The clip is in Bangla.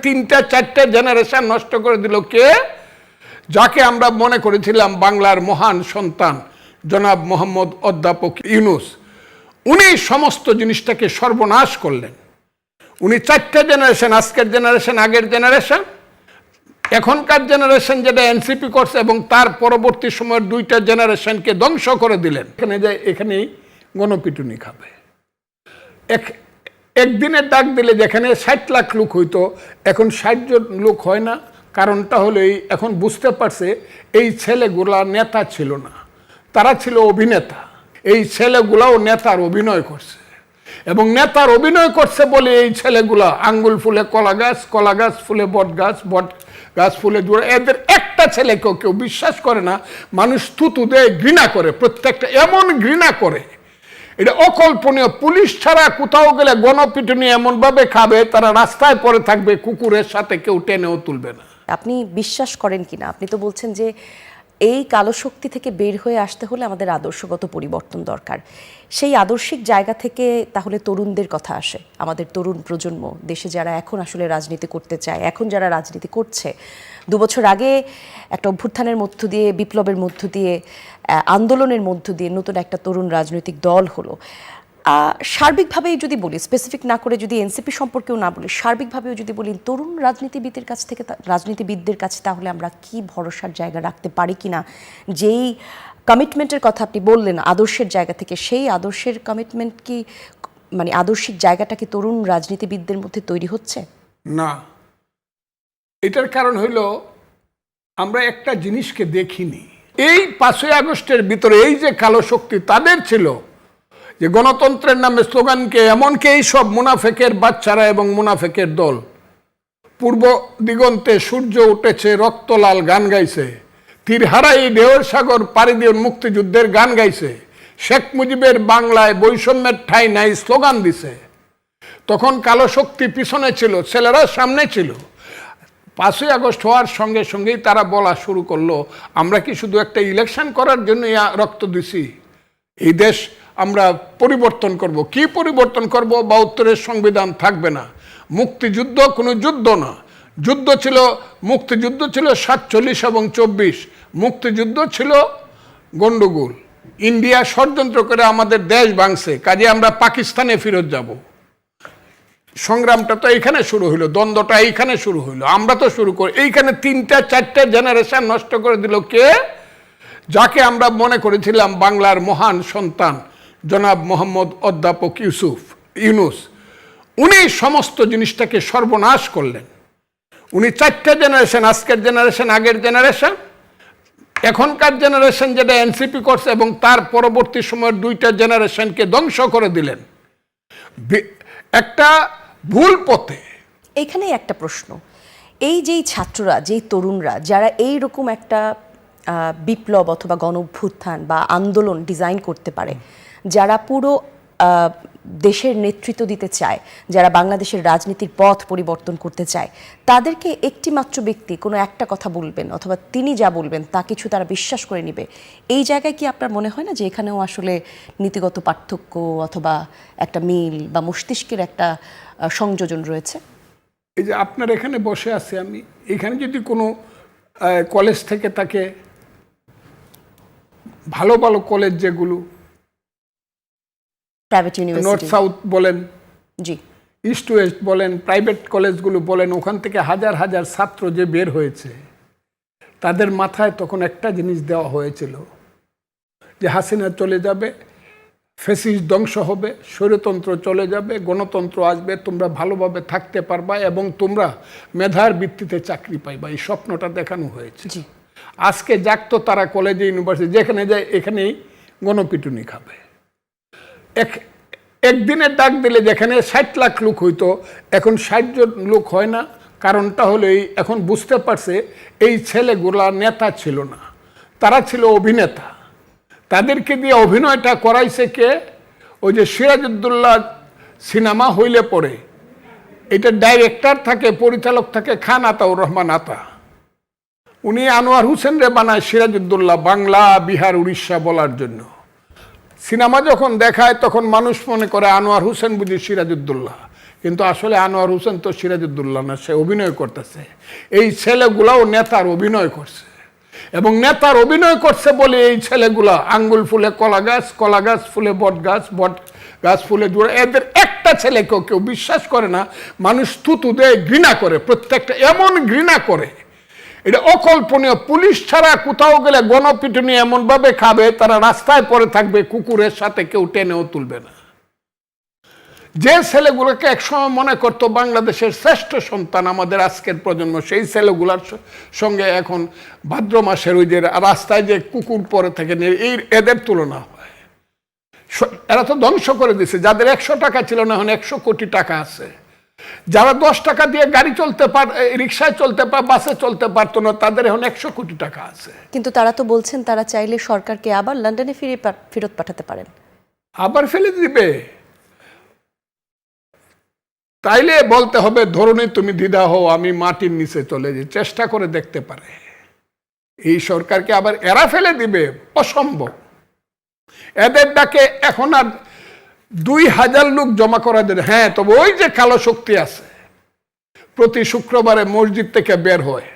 তিনটা চারটা জেনারেশন নষ্ট করে দিল কে? যাকে আমরা মনে করেছিলাম বাংলার মহান সন্তান জনাব মোহাম্মদ অধ্যাপক ইউনূস, উনি সমস্ত জিনিসটাকে সর্বনাশ করলেন। উনি চারটা জেনারেশন, আজকের জেনারেশন, আগের জেনারেশন, এখনকার জেনারেশন যেটা এনসিপি করছে, এবং তার পরবর্তী সময়ের দুইটা জেনারেশনকে ধ্বংস করে দিলেন। এখানে যায় এখানেই গণপিটুনি খাবে। একদিনের ডাক দিলে যেখানে 60 লাখ লোক হইতো, এখন 60 জন লোক হয় না। কারণটা হলো এখন বুঝতে পারছে এই ছেলেগুলা নেতা ছিল না, তারা ছিল অভিনেতা। এই ছেলেগুলাও নেতার অভিনয় করছে, এবং নেতার অভিনয় করছে বলে এই ছেলেগুলা আঙ্গুল ফুলে কলা গাছ, কলা গাছ ফুলে বট গাছ, বট গাছ ফুলে জোড়া, এদের একটা ছেলেকেও কেউ বিশ্বাস করে না। মানুষ থুতু দেয়, ঘৃণা করে, প্রত্যেকটা এমন ঘৃণা করে, এটা অকল্পনীয়। পুলিশ ছাড়া কোথাও গেলে গণপিটুনি এমনভাবে খাবে, তারা রাস্তায় পড়ে থাকবে, কুকুরের সাথে কেউ টেনেও তুলবে না। আপনি বিশ্বাস করেন কিনা, আপনি তো বলছেন যে এই কালো শক্তি থেকে বের হয়ে আসতে হলে আমাদের আদর্শগত পরিবর্তন দরকার। সেই আদর্শিক জায়গা থেকে তাহলে তরুণদের কথা আসে, আমাদের তরুণ প্রজন্ম, দেশে যারা এখন আসলে রাজনীতি করতে চায়, এখন যারা রাজনীতি করছে। 2 বছর আগে একটা অভ্যুত্থানের মধ্য দিয়ে, বিপ্লবের মধ্য দিয়ে, আন্দোলনের মধ্য দিয়ে নতুন একটা তরুণ রাজনৈতিক দল হলো। সার্বিকভাবেই যদি বলি, স্পেসিফিক না করে যদি এনসিপি সম্পর্কেও না বলি, সার্বিকভাবেও যদি বলি তরুণ রাজনীতিবিদদের কাছে তাহলে আমরা কি ভরসার জায়গা রাখতে পারি কিনা? যেই কমিটমেন্টের কথা আপনি বললেন আদর্শের জায়গা থেকে, সেই আদর্শের কমিটমেন্ট কি, মানে আদর্শিক জায়গাটা কি তরুণ রাজনীতিবিদদের মধ্যে তৈরি হচ্ছে না? এটার কারণ হইল আমরা একটা জিনিসকে দেখিনি। এই 5ই আগস্টের ভিতরে এই যে কালো শক্তি তাদের ছিল যে গণতন্ত্রের নামে স্লোগানকে, এমনকি এই সব মুনাফেকের বাচ্চারা এবং মুনাফেকের দল পূর্ব দিগন্তে সূর্য উঠেছে রক্তলাল গান গাইছে, তীরহারাই ঢেউর সাগর পাড়ি দিয়ে মুক্তিযুদ্ধের গান গাইছে, শেখ মুজিবের বাংলায় বৈষম্যের ঠাঁই নাই স্লোগান দিছে। তখন কালো শক্তি পিছনে ছিল, ছেলেরা সামনে ছিল। 5ই আগস্ট হওয়ার সঙ্গে সঙ্গেই তারা বলা শুরু করলো, আমরা কি শুধু একটা ইলেকশন করার জন্য রক্ত দিছি? এই দেশ আমরা পরিবর্তন করব। কি পরিবর্তন করব? 72-এর সংবিধান থাকবে না। মুক্তিযুদ্ধ কোনো যুদ্ধ না, যুদ্ধ ছিল, মুক্তিযুদ্ধ ছিল 47 এবং 24। মুক্তিযুদ্ধ ছিল গন্ডগোল, ইন্ডিয়া ষড়যন্ত্র করে আমাদের দেশ ভাঙছে, কাজে আমরা পাকিস্তানে ফেরত যাব। সংগ্রামটা তো এইখানে শুরু হইলো, দ্বন্দ্বটা এইখানে শুরু হইলো। আমরা তো শুরু করি এইখানে। 3টা 4টা জেনারেশন নষ্ট করে দিল কে? যাকে আমরা মনে করেছিলাম বাংলার মহান সন্তান জনাব মোহাম্মদ অধ্যাপক ইউনূস, উনি সমস্ত জিনিসটাকে সর্বনাশ করলেন। উনি 4টা জেনারেশন, আজকের জেনারেশন, আগের জেনারেশন, এখনকার জেনারেশন যেটা এনসিপি করছে, এবং তার পরবর্তী সময়ের দুইটা জেনারেশনকে ধ্বংস করে দিলেন একটা ভুল পথে। এখানেই একটা প্রশ্ন, এই যেই ছাত্ররা, যেই তরুণরা যারা এই রকম একটা বিপ্লব অথবা গণঅভ্যুত্থান বা আন্দোলন ডিজাইন করতে পারে, যারা পুরো দেশের নেতৃত্ব দিতে চায়, যারা বাংলাদেশের রাজনীতির পথ পরিবর্তন করতে চায়, তাদেরকে একটি মাত্র ব্যক্তি কোনো একটা কথা বলবেন অথবা তিনি যা বলবেন তা কিছু তারা বিশ্বাস করে নেবে, এই জায়গায় কি আপনার মনে হয় না যে এখানেও আসলে নীতিগত পার্থক্য অথবা একটা মিল বা মস্তিষ্কের একটা সংযোজন রয়েছে? এই যে আপনার এখানে বসে আছে, আমি এখানে যদি কোনো কলেজ থেকে তাকে, ভালো ভালো কলেজ যেগুলো প্রাইভেট ইউনিভার্সিটি, নর্থ সাউথ বলেন, জি, ইস্ট ওয়েস্ট বলেন, প্রাইভেট কলেজগুলো বলেন, ওখান থেকে হাজার হাজার ছাত্র যে বের হয়েছে, তাদের মাথায় তখন একটা জিনিস দেওয়া হয়েছিল যে হাসিনা চলে যাবে, ফ্যাসিস্ট ধ্বংস হবে, স্বৈরতন্ত্র চলে যাবে, গণতন্ত্র আসবে, তোমরা ভালোভাবে থাকতে পারবা এবং তোমরা মেধার ভিত্তিতে চাকরি পাইবা। এই স্বপ্নটা দেখানো হয়েছে। আজকে যাকতো তারা কলেজে, ইউনিভার্সিটি যেখানে যায় এখানেই গণপিটুনি খাবে। একদিনের ডাক দিলে যেখানে 60 লাখ লোক হইতো, এখন 60 জন লোক হয় না। কারণটা হলো এখন বুঝতে পারছে এই ছেলেগুলা নেতা ছিল না, তারা ছিল অভিনেতা। তাদেরকে দিয়ে অভিনয়টা করাইছে কে? ওই যে সিরাজউদ্দৌলা সিনেমা হইলে পরে এটা ডাইরেক্টর থাকে, পরিচালক থাকে খান আতাউর রহমান আতা। উনি আনোয়ার হোসেন রে বানায় সিরাজউদ্দৌলা বাংলা, বিহার, উড়িষ্যা বলার জন্য। সিনেমা যখন দেখায় তখন মানুষ মনে করে আনোয়ার হোসেন বুঝি সিরাজউদ্দৌলা, কিন্তু আসলে আনোয়ার হোসেন তো সিরাজউদ্দৌলা না, সে অভিনয় করতেছে। এই ছেলেগুলাও নেতার অভিনয় করছে, এবং নেতার অভিনয় করছে বলে এই ছেলেগুলা আঙ্গুল ফুলে কলা গাছ ফুলে বট গাছ ফুলে জোড়া, এদের একটা ছেলেকেও কেউ বিশ্বাস করে না। মানুষ থুতু দেয়, ঘৃণা করে, প্রত্যেকটা এমন ঘৃণা করে, এটা অকল্পনীয়। পুলিশ ছাড়া কোথাও গেলে গণপিটুনি এমনভাবে খাবে, তারা রাস্তায় পড়ে থাকবে, কুকুরের সাথে কেউ টেনেও তুলবে না। যে ছেলেগুলোকে একসময় মনে করতো বাংলাদেশের শ্রেষ্ঠ সন্তান আমাদের আজকের প্রজন্ম, সেই ছেলেগুলোর সঙ্গে এখন ভাদ্র মাসের ওই যে রাস্তায় যে কুকুর পরে থাকে, এদের তুলনা হয়। এরা তো ধ্বংস করে দিছে। যাদের 100 টাকা ছিল না, এখন 100 কোটি টাকা আছে। যারা 10 টাকা দিয়ে গাড়ি চলতে রিক্সায় চলতে বাসে চলতে পারতো না, তাদের এখন 100 কোটি টাকা আছে। কিন্তু তারা তো বলছেন তারা চাইলে সরকারকে আবার লন্ডনে ফেরত পাঠাতে পারেন। আবার ফেলে দিবে? তাইলে বলতে হবে, ধরুন তুমি দ্বিধা হও, আমি মাটির নিচে চলে যাই, চেষ্টা করে দেখতে পারে। এই সরকারকে আবার এরা ফেলে দিবে? অসম্ভব। এদের ডাকে এখন আর 2000 লোক জমা করা দেবে। হ্যাঁ, তবে ওই যে কালো শক্তি আছে, প্রতি শুক্রবারে মসজিদ থেকে বের হয়,